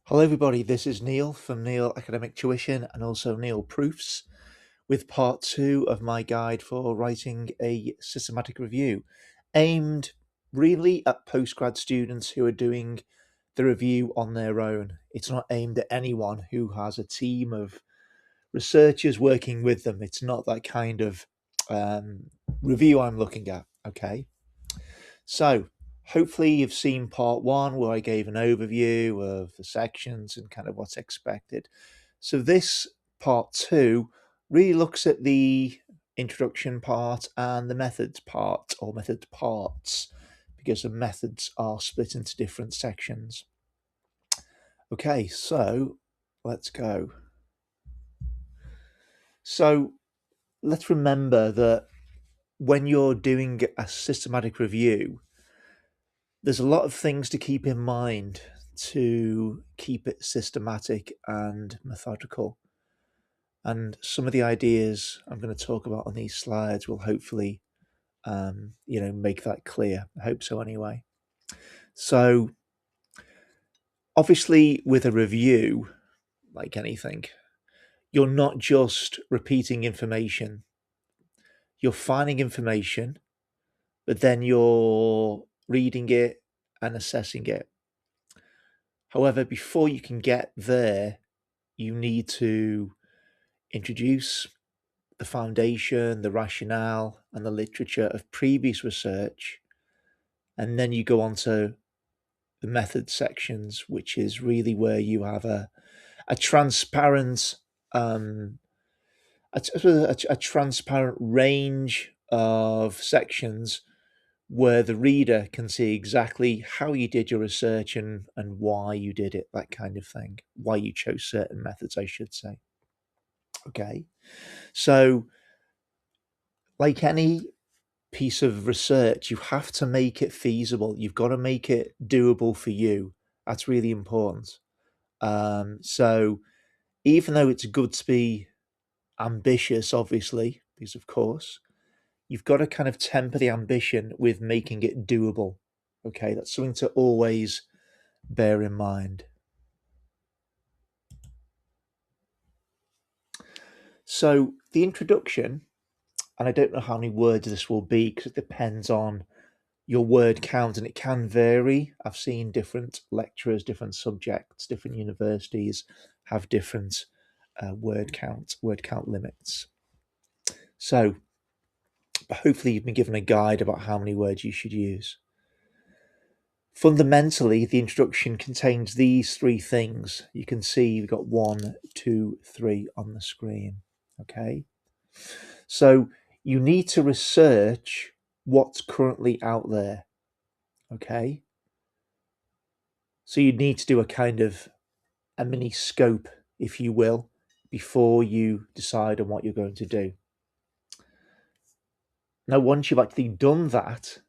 Hello, everybody. This is Neil from Neil Academic Tuition and also Neil Proofs with part two of my guide for writing a systematic review aimed really at postgrad students who are doing the review on their own. It's not aimed at anyone who has a team of researchers working with them. It's not that kind of review I'm looking at. Okay. So, hopefully, you've seen part one where I gave an overview of the sections and kind of what's expected. So, this part two really looks at the introduction part and the methods part or method parts because the methods are split into different sections. Okay, so let's go. So, let's remember that when you're doing a systematic review, there's a lot of things to keep in mind to keep it systematic and methodical. And some of the ideas I'm going to talk about on these slides will hopefully, make that clear. I hope so anyway. So, obviously, with a review, like anything, you're not just repeating information. You're finding information, but then you're reading it and assessing it. However, before you can get there, you need to introduce the foundation, the rationale, and the literature of previous research, and then you go on to the method sections, which is really where you have a transparent um, a transparent range of sections where the reader can see exactly how you did your research and why you did it, that kind of thing, why you chose certain methods, I should say. Okay. So, like any piece of research, you have to make it feasible. You've got to make it doable for you. That's really important. So, even though it's good to be ambitious, obviously, because of course, you've got to kind of temper the ambition with making it doable. Okay, that's something to always bear in mind. So, the introduction, and I don't know how many words this will be because it depends on your word count and it can vary. I've seen different lecturers, different subjects, different universities have different word count limits. So hopefully you've been given a guide about how many words you should use. Fundamentally, the introduction contains these three things. You can see we've got 1, 2, 3 on the screen. Okay. So you need to research what's currently out there. Okay. So you need to do a kind of a mini scope, if you will, before you decide on what you're going to do. Now, once you've actually done that,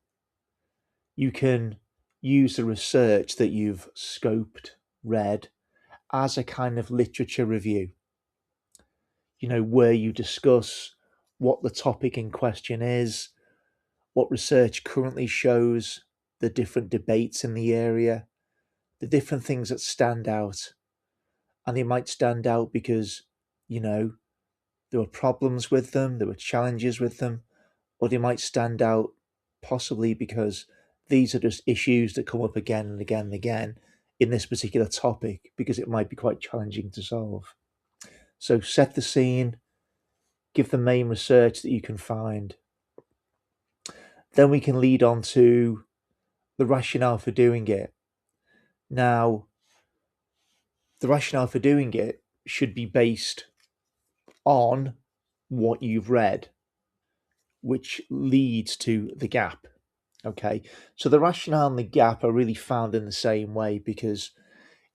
you can use the research that you've scoped, read, as a kind of literature review, where you discuss what the topic in question is, what research currently shows, the different debates in the area, the different things that stand out. And they might stand out because, there were problems with them, there were challenges with them, or they might stand out possibly because these are just issues that come up again and again and again in this particular topic because it might be quite challenging to solve. So set the scene, give the main research that you can find. Then we can lead on to the rationale for doing it. Now, the rationale for doing it should be based on what you've read, which leads to the gap. Okay, so the rationale and the gap are really found in the same way because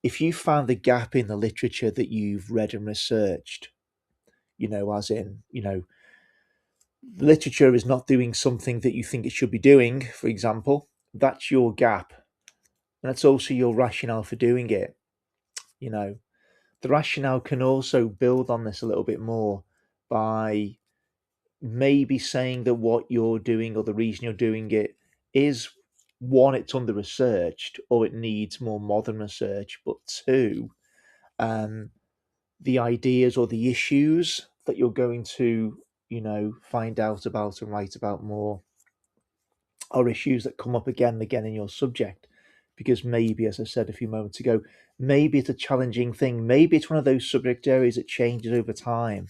if you found the gap in the literature that you've read and researched, as in, the literature is not doing something that you think it should be doing, for example, that's your gap. And that's also your rationale for doing it. You know, the rationale can also build on this a little bit more by maybe saying that what you're doing or the reason you're doing it is one, it's under researched or it needs more modern research, but two, um, the ideas or the issues that you're going to, find out about and write about more are issues that come up again and again in your subject. Because maybe, as I said a few moments ago, maybe it's a challenging thing. Maybe it's one of those subject areas that changes over time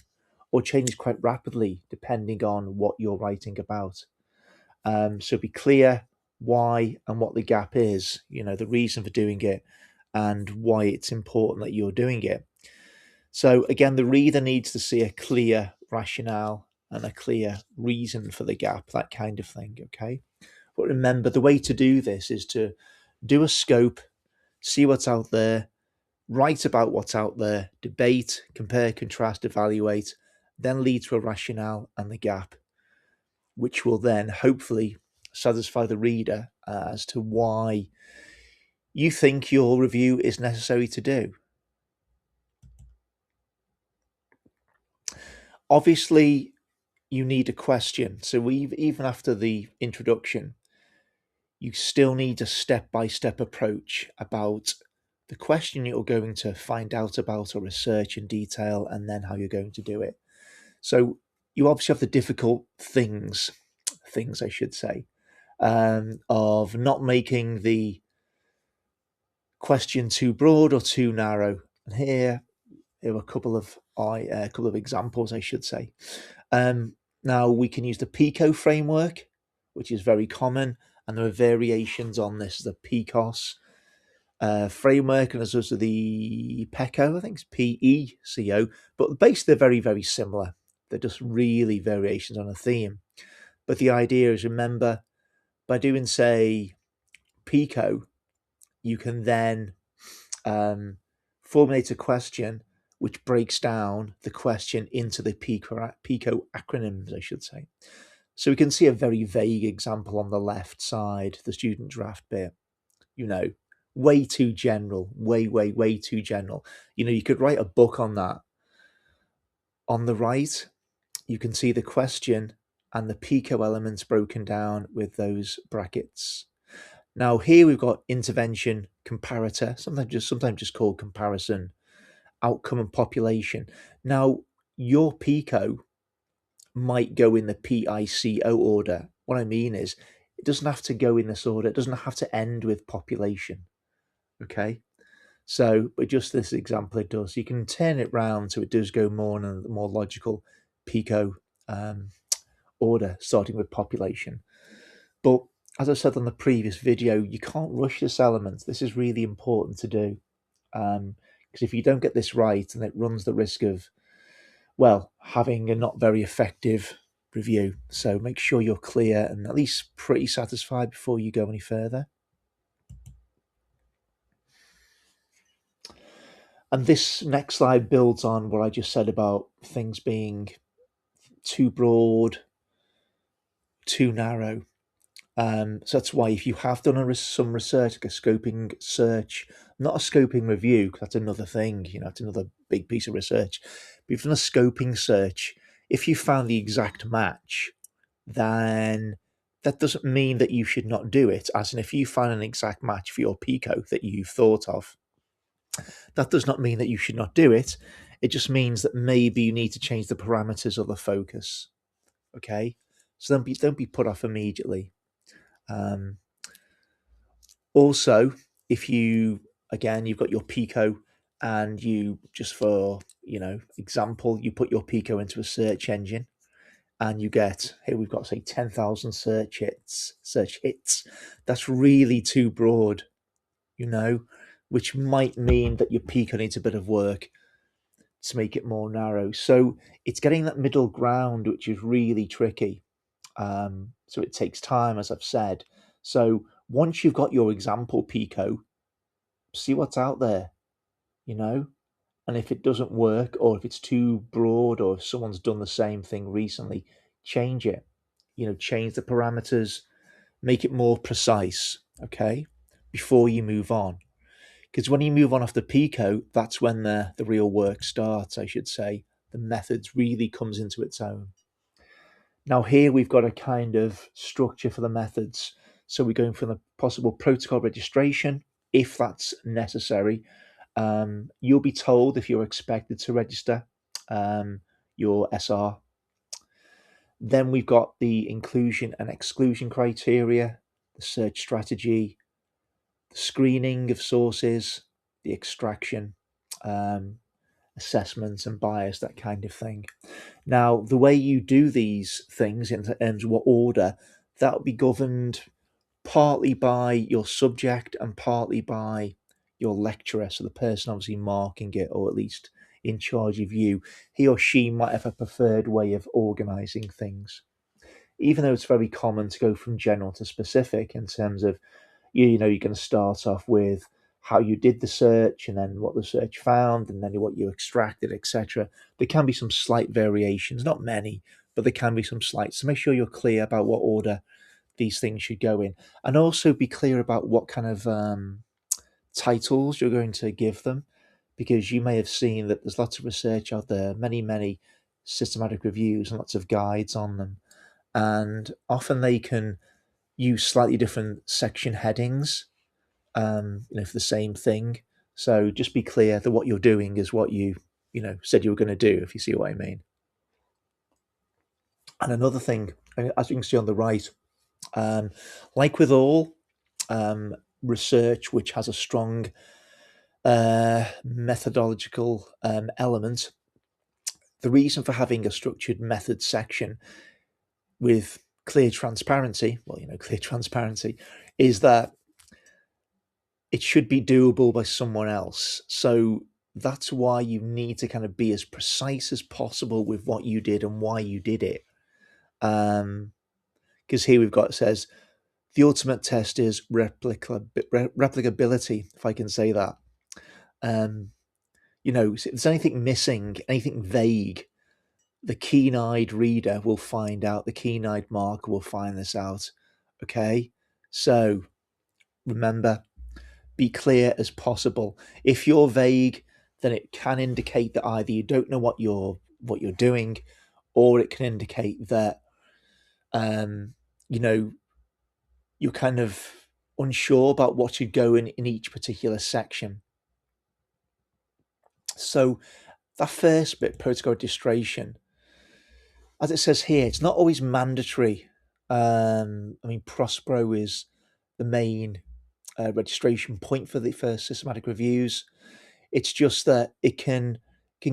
or changes quite rapidly depending on what you're writing about. So be clear why and what the gap is, the reason for doing it and why it's important that you're doing it. So again, the reader needs to see a clear rationale and a clear reason for the gap, that kind of thing, okay? But remember, the way to do this is to do a scope, see what's out there, write about what's out there, debate, compare, contrast, evaluate, then lead to a rationale and the gap, which will then hopefully satisfy the reader as to why you think your review is necessary to do. Obviously, you need a question. So even after the introduction, you still need a step-by-step approach about the question you're going to find out about or research in detail, and then how you're going to do it. So you obviously have the difficult things I should say, of not making the question too broad or too narrow. And here are a couple of examples, I should say. Now we can use the PICO framework, which is very common, and there are variations on this. The PICOS framework, and there's also the PECO, I think it's PECO, but basically they're very, very similar. They're just really variations on a theme. But the idea is, remember, by doing, say, PICO, you can then formulate a question which breaks down the question into the PICO acronyms, I should say. So we can see a very vague example on the left side, the student draft bit, way too general, way too general. You could write a book on that. On the right, you can see the question and the PICO elements broken down with those brackets. Now here we've got intervention, comparator, sometimes just called comparison, outcome and population. Now your PICO might go in the PICO order. What I mean is it doesn't have to go in this order. It doesn't have to end with population. Okay. So, but just this example, it does. You can turn it round so it does go more in a more logical PICO order, starting with population. But as I said on the previous video, you can't rush this element. This is really important to do, because if you don't get this right, then it runs the risk of, having a not very effective review. So make sure you're clear and at least pretty satisfied before you go any further. And this next slide builds on what I just said about things being too broad, too narrow. So that's why if you have done some research, like a scoping search, not a scoping review, because that's another thing, it's another big piece of research. But if you've done a scoping search, if you found the exact match, then that doesn't mean that you should not do it. As in, if you find an exact match for your PICO that you've thought of, that does not mean that you should not do it. It just means that maybe you need to change the parameters of the focus. Okay, so don't be put off immediately. Also, if you've got your PICO and you, just for example, you put your PICO into a search engine and you get, here we've got, say, 10,000 search hits. That's really too broad, which might mean that your PICO needs a bit of work to make it more narrow. So it's getting that middle ground, which is really tricky. So it takes time, as I've said. So once you've got your example PICO, see what's out there, and if it doesn't work, or if it's too broad, or if someone's done the same thing recently, change it, change the parameters, make it more precise, okay, before you move on. Because when you move on off the PICO, that's when the real work starts, I should say. The methods really comes into its own. Now here we've got a kind of structure for the methods. So we're going for the possible protocol registration if that's necessary. You'll be told if you're expected to register your SR. Then we've got the inclusion and exclusion criteria, the search strategy, the screening of sources, the extraction, um, assessments and bias, that kind of thing. Now, the way you do these things in terms of what order, that will be governed partly by your subject and partly by your lecturer. So the person obviously marking it, or at least in charge of you, he or she might have a preferred way of organizing things. Even though it's very common to go from general to specific in terms of, you know, you're going to start off with how you did the search and then what the search found and then what you extracted, etc. There can be some slight variations, not many, but there can be some slight. So make sure you're clear about what order these things should go in, and also be clear about what kind of titles you're going to give them, because you may have seen that there's lots of research out there, many systematic reviews and lots of guides on them, and often they can use slightly different section headings, for the same thing. So just be clear that what you're doing is what you said you were going to do, if you see what I mean. And another thing, as you can see on the right, like with all research which has a strong methodological element, the reason for having a structured method section with clear transparency, clear transparency, is that it should be doable by someone else. So that's why you need to kind of be as precise as possible with what you did and why you did it. Because here we've got, it says, the ultimate test is replicability, if I can say that. If there's anything missing, anything vague, the keen-eyed reader will find out, the keen-eyed marker will find this out. Okay? So remember, be clear as possible. If you're vague, then it can indicate that either you don't know what you're doing, or it can indicate that you're kind of unsure about what should go in each particular section. So that first bit, protocol registration, as it says here, it's not always mandatory. Prospero is the main registration point for systematic reviews. It's just that it can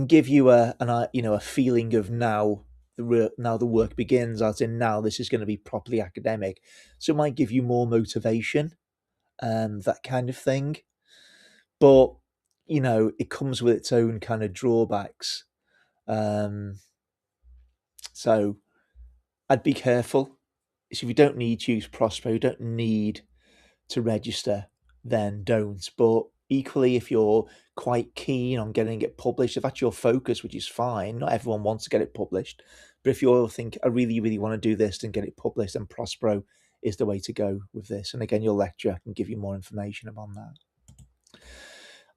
give you a feeling of now the work begins, as in now this is going to be properly academic. So it might give you more motivation, that kind of thing. But it comes with its own kind of drawbacks. So I'd be careful. So if you don't need to use Prospero, you don't need to register, then don't. But equally, if you're quite keen on getting it published, if that's your focus, which is fine, not everyone wants to get it published, but if you all think, I really, really want to do this and get it published, then Prospero is the way to go with this. And again, your lecturer can give you more information upon that.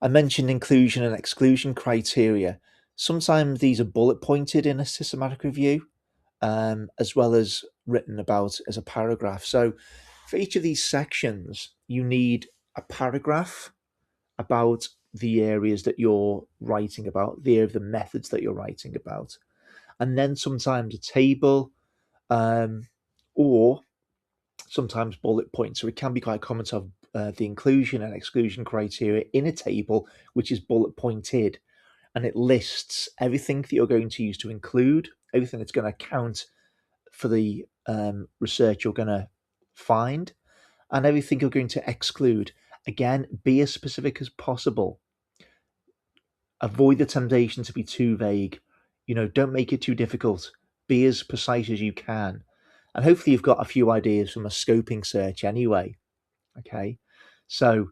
I mentioned inclusion and exclusion criteria. Sometimes these are bullet pointed in a systematic review, as well as written about as a paragraph. So for each of these sections, you need a paragraph about the areas that you're writing about, the methods that you're writing about, and then sometimes a table, or sometimes bullet points. So it can be quite common to have the inclusion and exclusion criteria in a table, which is bullet pointed, and it lists everything that you're going to use to include, everything that's going to count for the research you're going to find, and everything you're going to exclude. Again, be as specific as possible. Avoid the temptation to be too vague. Don't make it too difficult. Be as precise as you can. And hopefully you've got a few ideas from a scoping search anyway. Okay. So,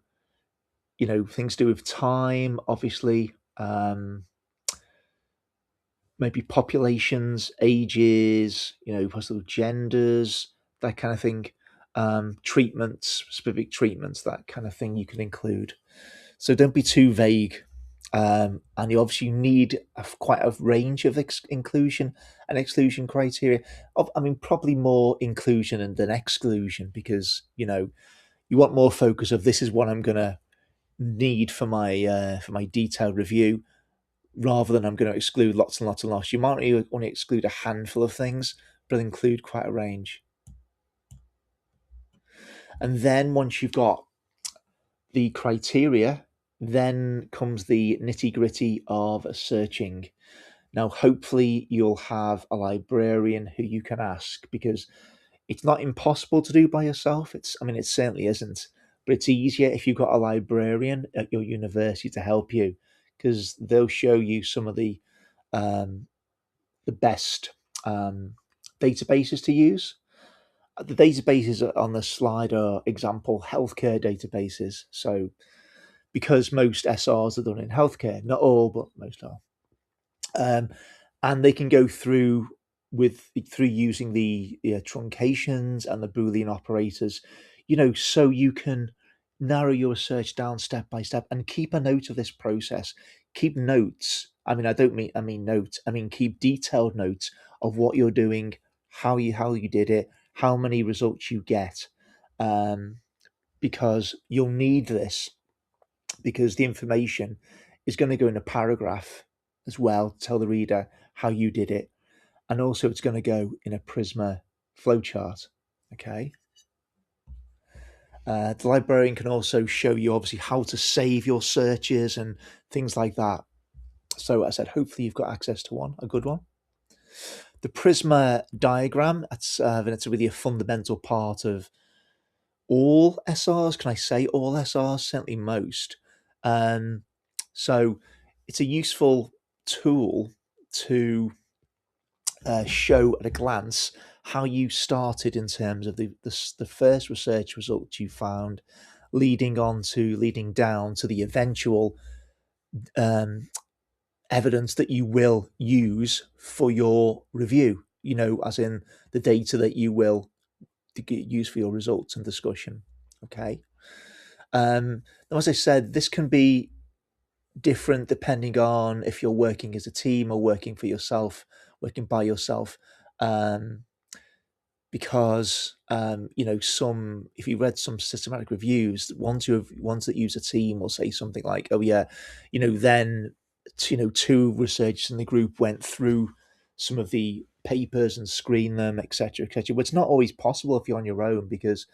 things to do with time, obviously, maybe populations, ages, possible genders, that kind of thing, treatments, specific treatments, that kind of thing you can include. So don't be too vague. And you obviously need quite a range of inclusion and exclusion criteria. I mean, probably more inclusion than exclusion, because you want more focus of this is what I'm going to need for my detailed review, rather than I'm going to exclude lots and lots and lots. You might only exclude a handful of things, but include quite a range. And then once you've got the criteria, then comes the nitty gritty of searching. Now, hopefully, you'll have a librarian who you can ask, because it's not impossible to do by yourself. I mean, it certainly isn't, but it's easier if you've got a librarian at your university to help you, because they'll show you some of um, the best databases to use. The databases on the slide are example healthcare databases. So, because most SRs are done in healthcare, not all, but most are. And they can go through using the truncations and the Boolean operators, so you can narrow your search down step by step and keep a note of this process. Keep notes. I mean, I mean notes. I mean, keep detailed notes of what you're doing, how you did it, how many results you get, um, because you'll need this, because the information is going to go in a paragraph as well to tell the reader how you did it, and also it's going to go in a Prisma flowchart. Okay. The librarian can also show you obviously how to save your searches and things like that. So as I said, hopefully you've got access to a good one. The Prisma diagram, that's really a fundamental part of all SRs. Can I say all SRs? Certainly most. Um, so it's a useful tool to show at a glance how you started in terms of the first research results you found, leading down to the eventual um, evidence that you will use for your review. As in the data that you will use for your results and discussion. Okay. Now, as I said, this can be different depending on if you're working as a team or working for yourself, working by yourself. Um, because some, if you read some systematic reviews, ones that use a team will say something like, oh yeah, then two researchers in the group went through some of the papers and screen them, etc., etc. But it's not always possible if you're on your own, because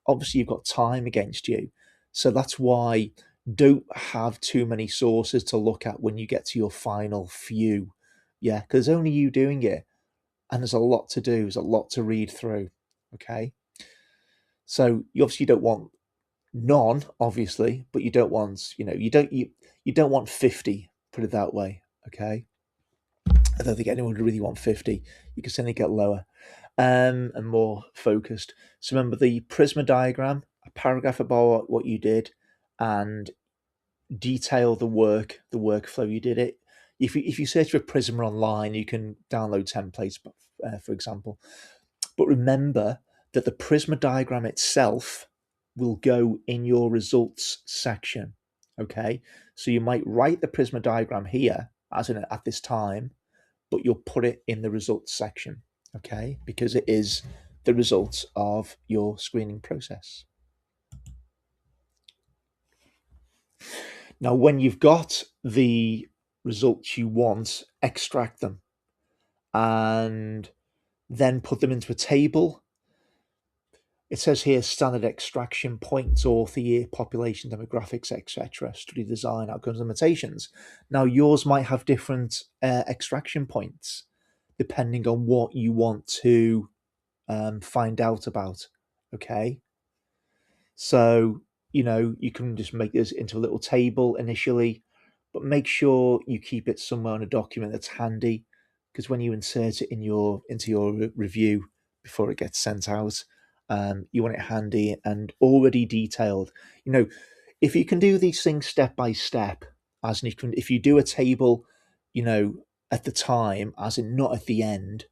obviously you've got time against you. So that's why don't have too many sources to look at when you get to your final few. Yeah, because only you doing it, and there's a lot to do. There's a lot to read through. Okay, so you obviously don't want none, obviously, but you don't want you don't want 50. Put it that way. Okay, I don't think anyone would really want 50. You can certainly get lower and more focused. So remember the Prisma diagram, a paragraph about what you did, and detail the workflow you did it. If you search for Prisma online, you can download templates, for example. But remember that the Prisma diagram itself will go in your results section. Okay, so you might write the Prisma diagram here as in at this time, but you'll put it in the results section. Okay, because it is the results of your screening process. Now, when you've got the results you want, extract them and then put them into a table. It says here standard extraction points, author year, population demographics, etc., study design, outcomes, limitations. Now, yours might have different extraction points depending on what you want to find out about. Okay. So, you can just make this into a little table initially, but make sure you keep it somewhere on a document that's handy, because when you insert it into your review before it gets sent out, you want it handy and already detailed. If you can do these things step by step, as in if you do a table, at the time, as in not at the end,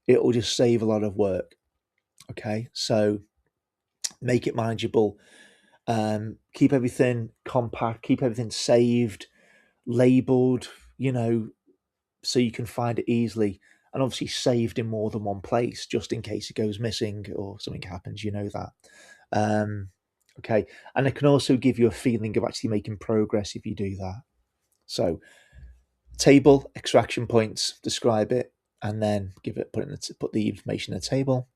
it will just save a lot of work. Okay, so make it manageable. Keep everything compact, keep everything saved, labeled, so you can find it easily, and obviously saved in more than one place just in case it goes missing or something happens. You know that. Um, okay, and it can also give you a feeling of actually making progress if you do that. So, table extraction points, describe it, and then put the information in the table.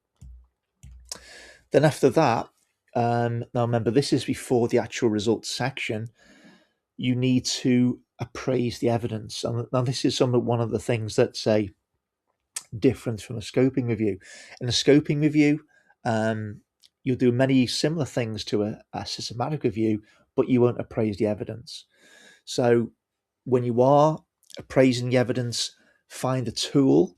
Then after that, now remember this is before the actual results section. You need to appraise the evidence. And now this is one of the things that say different from a scoping review. In a scoping review, you'll do many similar things to a systematic review, but you won't appraise the evidence. So when you are appraising the evidence, find a tool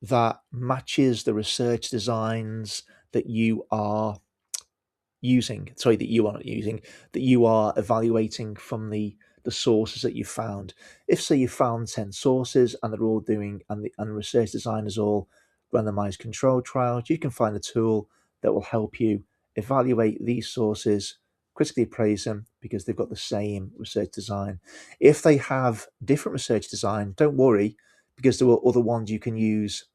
that matches the research designs that you are that you are evaluating from the sources that you found. If say you found 10 sources and they're all doing and the research design is all randomized controlled trials, you can find a tool that will help you evaluate these sources, critically appraise them because they've got the same research design. If they have different research design, don't worry, because there are other ones you can use,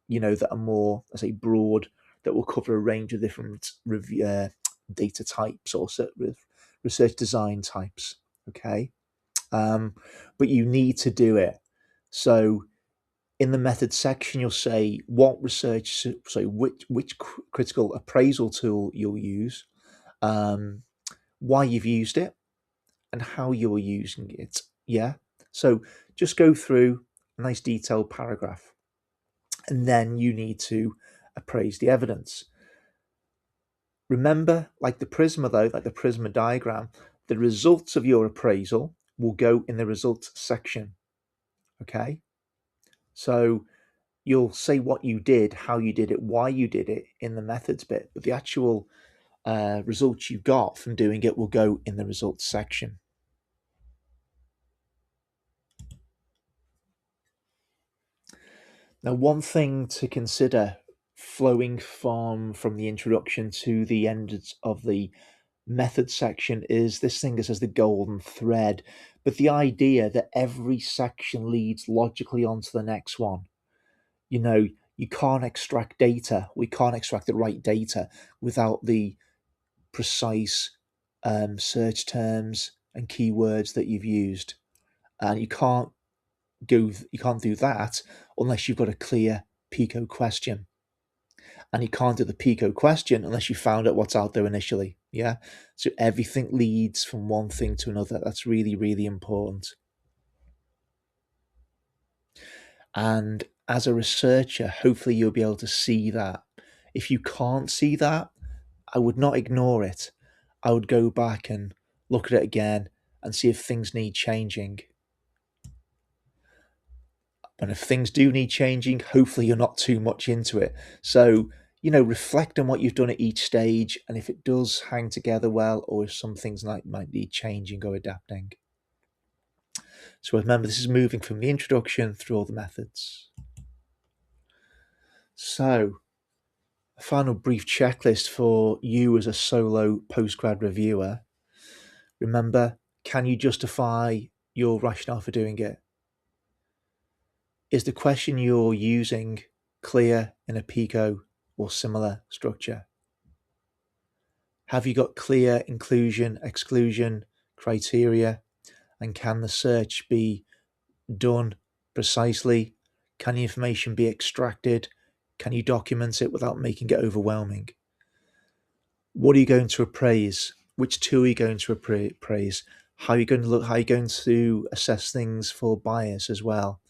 that are more, let's say, broad, that will cover a range of different data types or research design types. Okay, but you need to do it. So in the method section, you'll say what research, so which critical appraisal tool you'll use, why you've used it, and how you're using it. Yeah. So just go through a nice detailed paragraph, and then you need to appraise the evidence. Remember, like the Prisma diagram, the results of your appraisal will go in the results section. Okay. So you'll say what you did, how you did it, why you did it in the methods bit, but the actual results you got from doing it will go in the results section. Now, one thing to consider flowing from the introduction to the end of the method section is this thing that says the golden thread, but the idea that every section leads logically onto the next one. You can't extract data. We can't extract the right data without the precise search terms and keywords that you've used, and you can't do that unless you've got a clear Pico question, and you can't do the Pico question unless you found out what's out there initially. Yeah, so everything leads from one thing to another. That's really, really important. And as a researcher, hopefully you'll be able to see that. If you can't see that, I would not ignore it. I would go back and look at it again and see if things need changing. And if things do need changing, hopefully you're not too much into it. So, reflect on what you've done at each stage, and if it does hang together well, or if some things might need changing or adapting. So remember, this is moving from the introduction through all the methods. So, a final brief checklist for you as a solo postgrad reviewer. Remember, can you justify your rationale for doing it? Is the question you're using clear in a Pico or similar structure? Have you got clear inclusion, exclusion criteria? And can the search be done precisely? Can the information be extracted? Can you document it without making it overwhelming? What are you going to appraise? Which tool are you going to appraise? How are you going to look? How are you going to assess things for bias as well?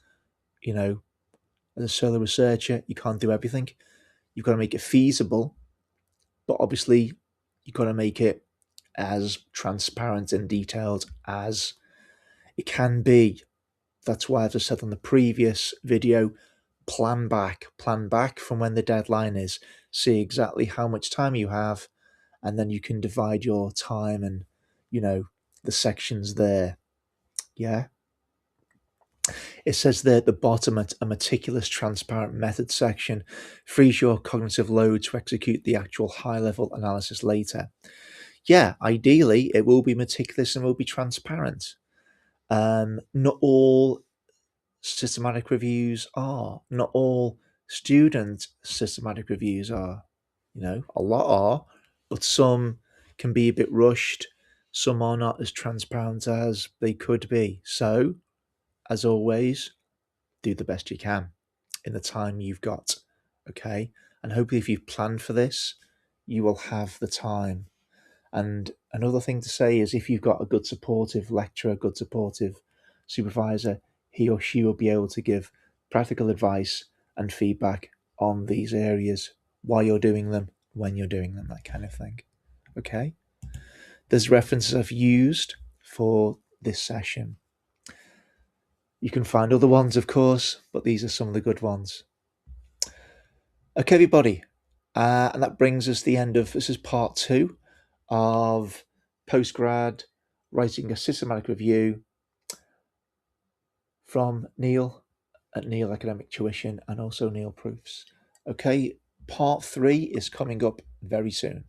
As a solo researcher, you can't do everything. You've got to make it feasible, but obviously you've got to make it as transparent and detailed as it can be. That's why, as I said on the previous video, plan back from when the deadline is. See exactly how much time you have, and then you can divide your time and, the sections there. Yeah. It says there at the bottom, a meticulous, transparent method section frees your cognitive load to execute the actual high-level analysis later. Yeah, ideally, it will be meticulous and will be transparent. Not all systematic reviews are. Not all student systematic reviews are. A lot are, but some can be a bit rushed. Some are not as transparent as they could be. So, as always, do the best you can in the time you've got. Okay. And hopefully, if you've planned for this, you will have the time. And another thing to say is if you've got a good supportive lecturer, good supportive supervisor, he or she will be able to give practical advice and feedback on these areas while you're doing them, when you're doing them, that kind of thing. Okay? There's references I've used for this session. You can find other ones, of course, but these are some of the good ones. Okay, everybody. And that brings us to the end of this is part 2 of postgrad writing a systematic review from Neil at Neil Academic Tuition and also Neil Proofs. Okay, part 3 is coming up very soon.